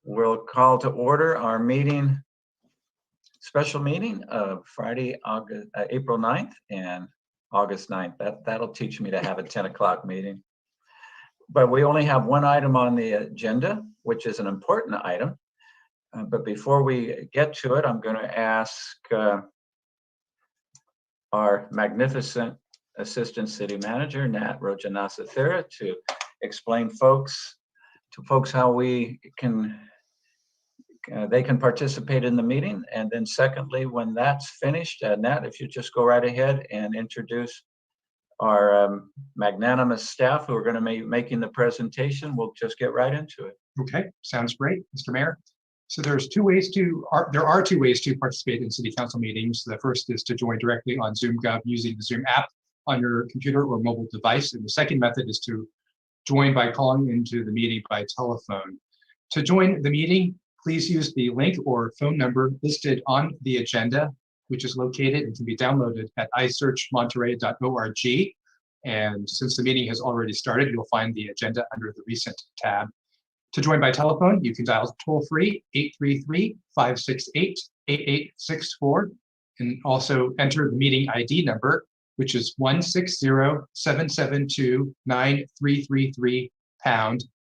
We'll call to order our meeting, special meeting of Friday, April 9th and August 9th. That'll teach me to have a 10 o'clock meeting. But we only have one item on the agenda, which is an important item. But before we get to it, I'm going to ask our magnificent Assistant City Manager, Nat Rojanasathira, to explain to folks how we can they can participate in the meeting. And then secondly, when that's finished, Nat, if you just go right ahead and introduce our magnanimous staff who are going to be making the presentation, we'll just get right into it. Okay, sounds great, Mr. Mayor. So there are two ways to participate in city council meetings. The first is to join directly on ZoomGov using the Zoom app on your computer or mobile device. And the second method is to join by calling into the meeting by telephone. To join the meeting, please use the link or phone number listed on the agenda, which is located and can be downloaded at isearchmonterey.org. And since the meeting has already started, you'll find the agenda under the recent tab. To join by telephone, you can dial toll-free 833-568-8864 and also enter the meeting ID number, which is 160-772-9333#.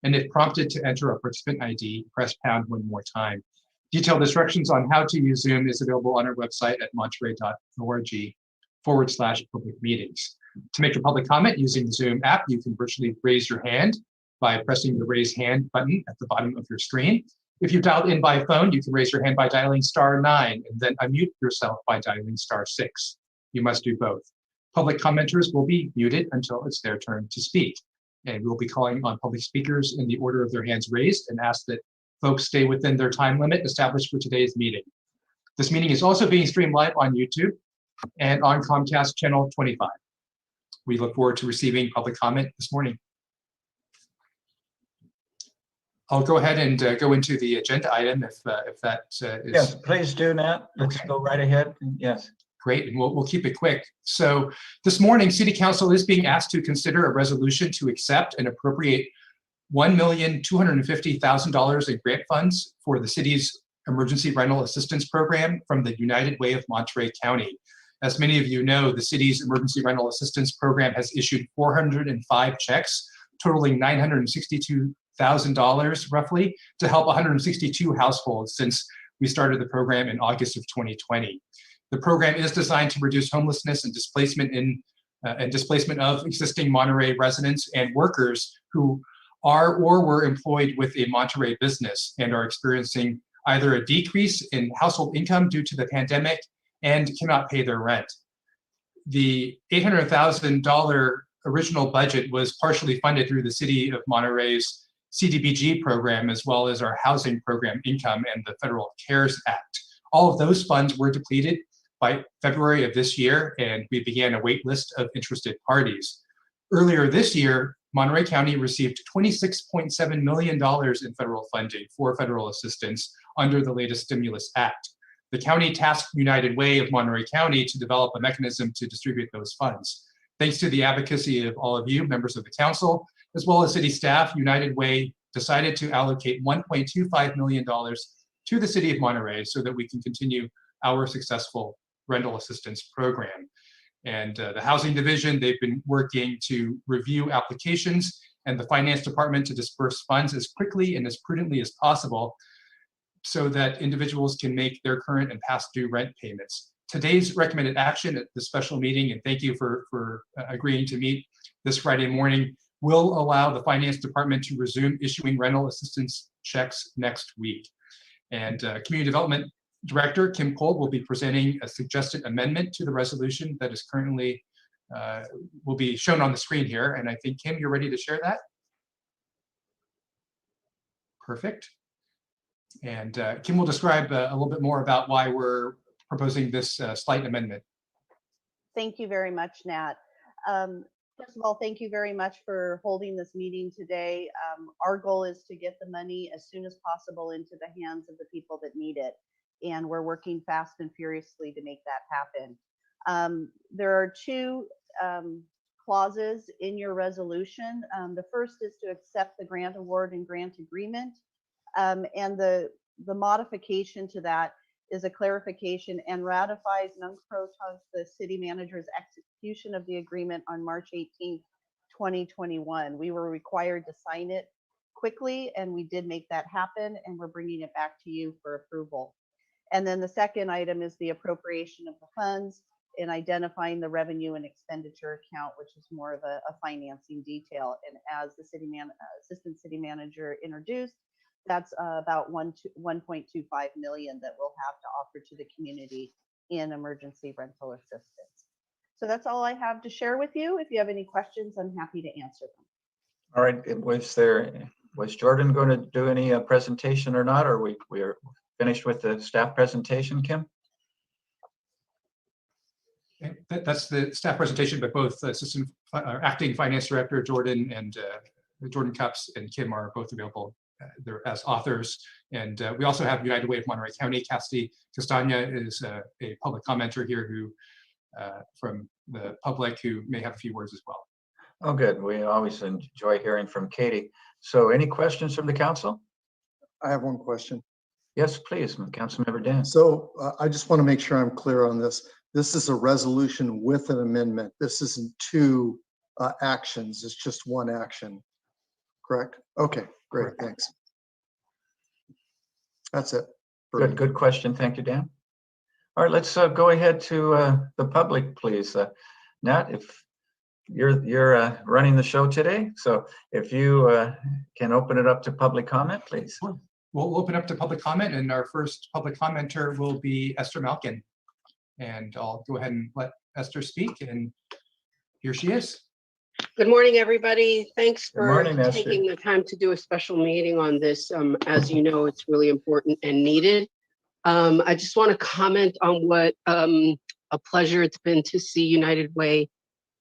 And if prompted to enter a participant ID, press pound one more time. Detailed instructions on how to use Zoom is available on our website at monterey.org/public meetings. To make a public comment using the Zoom app, you can virtually raise your hand by pressing the raise hand button at the bottom of your screen. If you dialed in by phone, you can raise your hand by dialing *9 and then unmute yourself by dialing *6. You must do both. Public commenters will be muted until it's their turn to speak. And we'll be calling on public speakers in the order of their hands raised and ask that folks stay within their time limit established for today's meeting. This meeting is also being streamed live on YouTube and on Comcast Channel 25. We look forward to receiving public comment this morning. I'll go ahead and go into the agenda item if that is. Yes, please do, Nat. Let's go right ahead. Yes. Great, and we'll keep it quick. So this morning, City Council is being asked to consider a resolution to accept and appropriate $1,250,000 in grant funds for the city's emergency rental assistance program from the United Way of Monterey County. As many of you know, the city's emergency rental assistance program has issued 405 checks totaling $962,000 roughly to help 162 households since we started the program in August of 2020. The program is designed to reduce homelessness and displacement of existing Monterey residents and workers who are or were employed with a Monterey business and are experiencing either a decrease in household income due to the pandemic and cannot pay their rent. The $800,000 original budget was partially funded through the City of Monterey's CDBG program, as well as our housing program income and the Federal CARES Act. All of those funds were depleted by February of this year, and we began a wait list of interested parties. Earlier this year, Monterey County received $26.7 million in federal funding for federal assistance under the latest Stimulus Act. The county tasked United Way of Monterey County to develop a mechanism to distribute those funds. Thanks to the advocacy of all of you, members of the council, as well as city staff, United Way decided to allocate $1.25 million to the city of Monterey so that we can continue our successful rental assistance program. And the housing division, they've been working to review applications and the finance department to disperse funds as quickly and as prudently as possible so that individuals can make their current and past due rent payments. Today's recommended action at the special meeting, and thank you for agreeing to meet this Friday morning, will allow the finance department to resume issuing rental assistance checks next week. And Community Development Director Kim Cole will be presenting a suggested amendment to the resolution that is currently will be shown on the screen here. And I think, Kim, you're ready to share that? Perfect. And Kim will describe a little bit more about why we're proposing this slight amendment. Thank you very much, Nat. First of all, thank you very much for holding this meeting today. Our goal is to get the money as soon as possible into the hands of the people that need it. And we're working fast and furiously to make that happen. There are two clauses in your resolution. The first is to accept the grant award and grant agreement And the modification to that is a clarification and ratifies non pro tunc the city manager's execution of the agreement on March 18th, 2021. We were required to sign it quickly, and we did make that happen, and we're bringing it back to you for approval. And then the second item is the appropriation of the funds and identifying the revenue and expenditure account, which is more of a financing detail. And as the assistant city manager introduced, that's about 1.25 million that we'll have to offer to the community in emergency rental assistance. So that's all I have to share with you. If you have any questions, I'm happy to answer them. All right, was Jordan going to do any presentation or not, or we are finished with the staff presentation, Kim? That's the staff presentation, but both acting finance director Jordan and Jordan Cups and Kim are both available there as authors. And we also have United Way of Monterey County. Cassidy Castagna is a public commenter here who from the public who may have a few words as well. Oh, good. We always enjoy hearing from Katie. So any questions from the council? I have one question. Yes, please, Councilmember Dan. So I just want to make sure I'm clear on this. This is a resolution with an amendment. This isn't two actions. It's just one action, correct? Okay, great, thanks. That's it. Good question. Thank you, Dan. All right, let's go ahead to the public, please. Nat, if you're running the show today, so if you can open it up to public comment, please. Sure. We'll open up to public comment, and our first public commenter will be Esther Malkin. And I'll go ahead and let Esther speak, and here she is. Good morning, everybody. Thanks for morning, Esther. taking the time to do a special meeting on this. As you know, it's really important and needed. I just want to comment on what a pleasure it's been to see United Way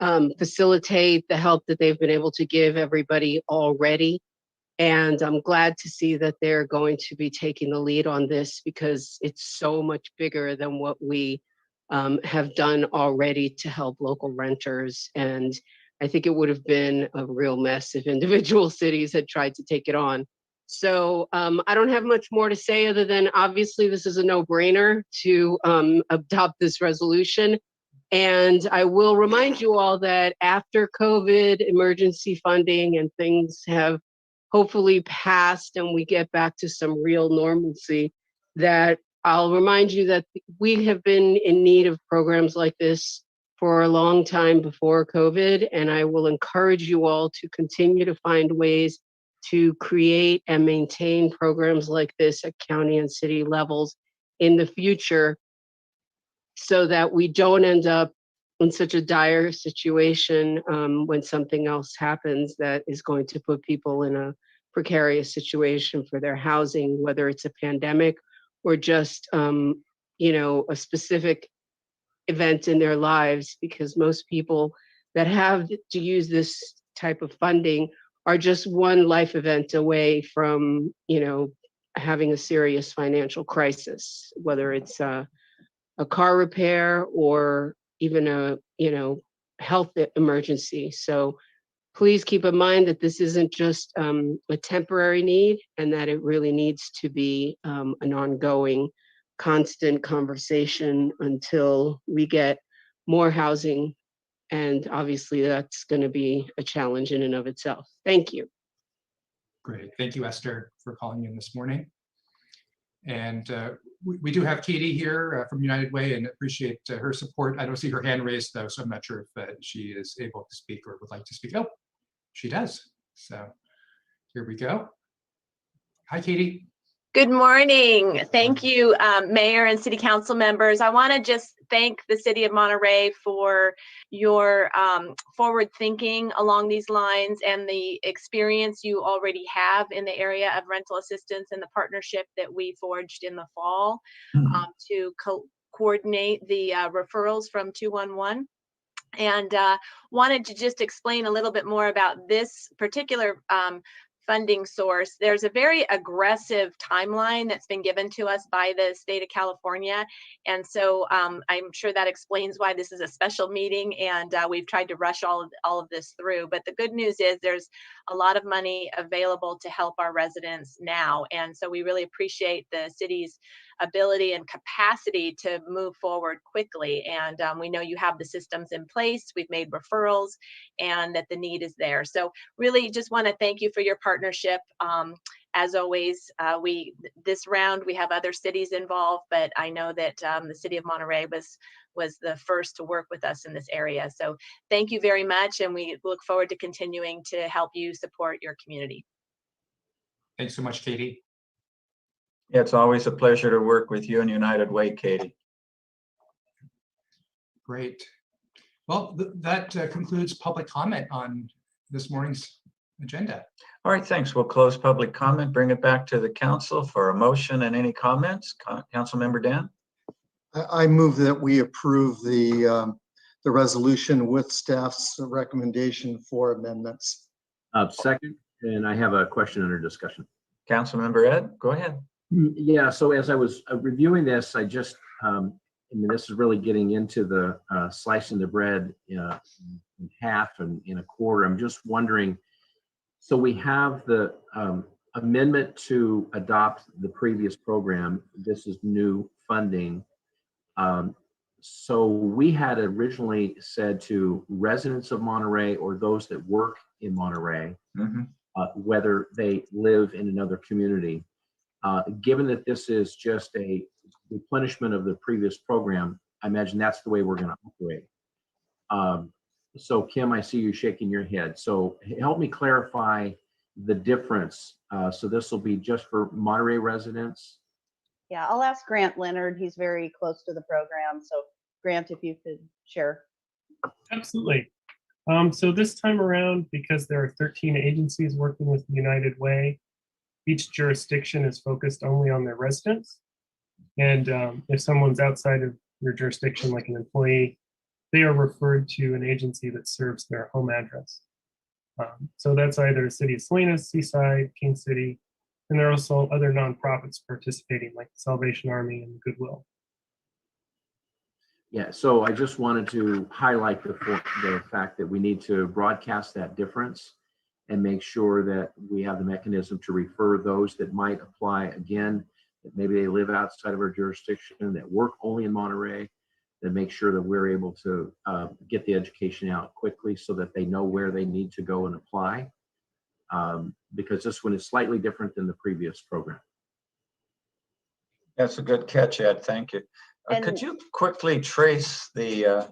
facilitate the help that they've been able to give everybody already. And I'm glad to see that they're going to be taking the lead on this, because it's so much bigger than what we have done already to help local renters. And I think it would have been a real mess if individual cities had tried to take it on. So I don't have much more to say other than obviously this is a no-brainer to adopt this resolution. And I will remind you all that after COVID, emergency funding and things have hopefully passed and we get back to some real normalcy, that I'll remind you that we have been in need of programs like this for a long time before COVID. And I will encourage you all to continue to find ways to create and maintain programs like this at county and city levels in the future, so that we don't end up in such a dire situation when something else happens that is going to put people in a precarious situation for their housing, whether it's a pandemic or just a specific event in their lives, because most people that have to use this type of funding are just one life event away from having a serious financial crisis, whether it's a car repair or even a health emergency. So please keep in mind that this isn't just a temporary need, and that it really needs to be an ongoing, constant conversation until we get more housing. And obviously that's going to be a challenge in and of itself. Thank you. Great. Thank you, Esther, for calling in this morning. And we do have Katie here from United Way, and appreciate her support. I don't see her hand raised though, so I'm not sure if she is able to speak or would like to speak. Oh, she does. So here we go. Hi, Katie. Good morning. Thank you, Mayor and City Council members. I want to just thank the City of Monterey for your forward thinking along these lines and the experience you already have in the area of rental assistance and the partnership that we forged in the fall to coordinate the referrals from 211. And wanted to just explain a little bit more about this particular funding source. There's a very aggressive timeline that's been given to us by the state of California. And so I'm sure that explains why this is a special meeting, and we've tried to rush all of this through. But the good news is there's a lot of money available to help our residents now. And so we really appreciate the city's ability and capacity to move forward quickly. And we know you have the systems in place, we've made referrals, and that the need is there. So really just want to thank you for your partnership. As always, this round we have other cities involved, but I know that the city of Monterey was the first to work with us in this area. So thank you very much, and we look forward to continuing to help you support your community. Thanks so much, Katie. Yeah, it's always a pleasure to work with you and United Way, Katie. Great. Well, that concludes public comment on this morning's agenda. All right, thanks. We'll close public comment, bring it back to the council for a motion and any comments. Councilmember Dan? I move that we approve the resolution with staff's recommendation for amendments. Second, and I have a question under discussion. Councilmember Ed, go ahead. Yeah, so as I was reviewing this, I just, I mean, this is really getting into the slicing the bread in half and in a quarter. I'm just wondering, so we have the amendment to adopt the previous program. This is new funding. So we had originally said to residents of Monterey or those that work in Monterey, whether they live in another community. Given that this is just a replenishment of the previous program, I imagine that's the way we're going to operate. So Kim, I see you shaking your head. So help me clarify the difference. So this will be just for Monterey residents? Yeah, I'll ask Grant Leonard. He's very close to the program. So Grant, if you could share. Absolutely. So this time around, because there are 13 agencies working with United Way, each jurisdiction is focused only on their residents. And if someone's outside of your jurisdiction, like an employee, they are referred to an agency that serves their home address. So that's either City of Salinas, Seaside, King City, and there are also other nonprofits participating, like the Salvation Army and Goodwill. Yeah, so I just wanted to highlight the fact that we need to broadcast that difference and make sure that we have the mechanism to refer those that might apply again, that maybe they live outside of our jurisdiction, that work only in Monterey, that make sure that we're able to get the education out quickly so that they know where they need to go and apply. Because this one is slightly different than the previous program. That's a good catch, Ed. Thank you. Could you quickly trace the,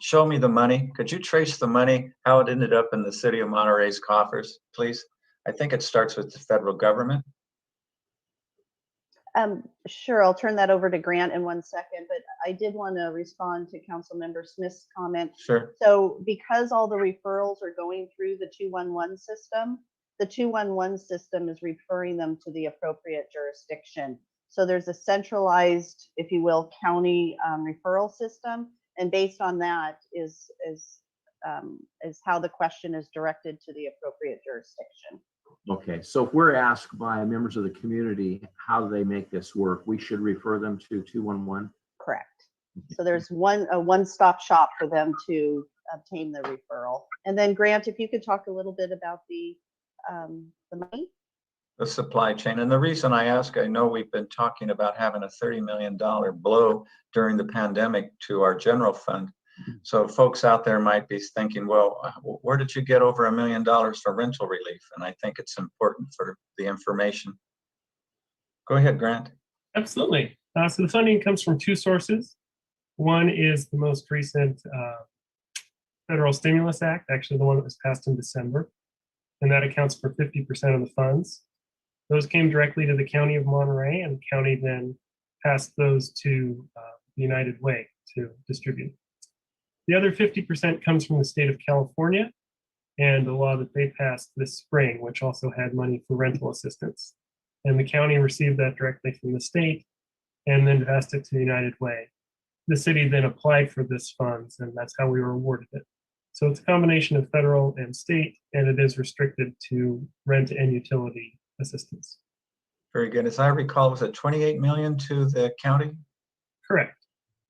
show me the money? Could you trace the money, how it ended up in the city of Monterey's coffers, please? I think it starts with the federal government. Sure, I'll turn that over to Grant in 1 second, but I did want to respond to Councilmember Smith's comment. Sure. So because all the referrals are going through the 211 system, the 211 system is referring them to the appropriate jurisdiction. So there's a centralized, if you will, county referral system, and based on that is how the question is directed to the appropriate jurisdiction. Okay, so if we're asked by members of the community how do they make this work, we should refer them to 211? Correct. So there's a one-stop shop for them to obtain the referral. And then Grant, if you could talk a little bit about the money. The supply chain. And the reason I ask, I know we've been talking about having a $30 million blow during the pandemic to our general fund. So folks out there might be thinking, well, where did you get over $1 million for rental relief? And I think it's important for the information. Go ahead, Grant. Absolutely. So the funding comes from two sources. One is the most recent Federal Stimulus Act, actually the one that was passed in December, and that accounts for 50% of the funds. Those came directly to the County of Monterey, and the county then passed those to United Way to distribute. The other 50% comes from the state of California and the law that they passed this spring, which also had money for rental assistance. And the county received that directly from the state and then passed it to United Way. The city then applied for this funds, and that's how we were awarded it. So it's a combination of federal and state, and it is restricted to rent and utility assistance. Very good. As I recall, was it 28 million to the county? Correct.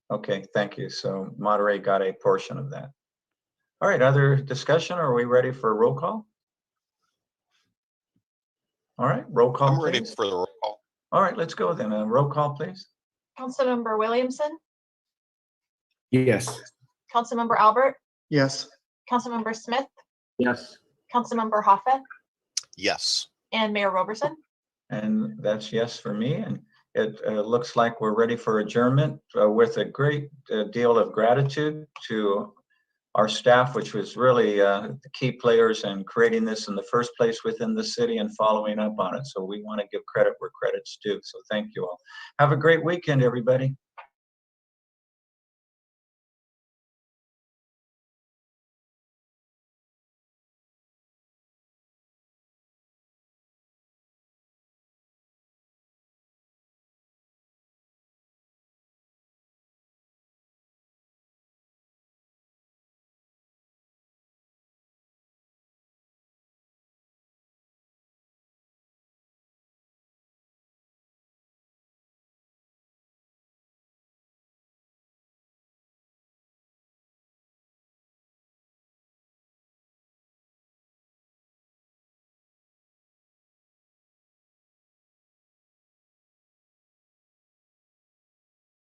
Okay, thank you. So Monterey got a portion of that. All right, other discussion? Are we ready for a roll call? All right, roll call, I'm ready please. for the roll call. All right, let's go then. Roll call, please. Councilmember Williamson, Yes. Councilmember Albert, Yes, Councilmember Smith, Yes. Councilmember Hoffa, Yes. and Mayor Roberson. And that's yes for me. And it looks like we're ready for adjournment with a great deal of gratitude to our staff, which was really the key players in creating this in the first place within the city and following up on it. So we want to give credit where credit's due. So thank you all. Have a great weekend, everybody.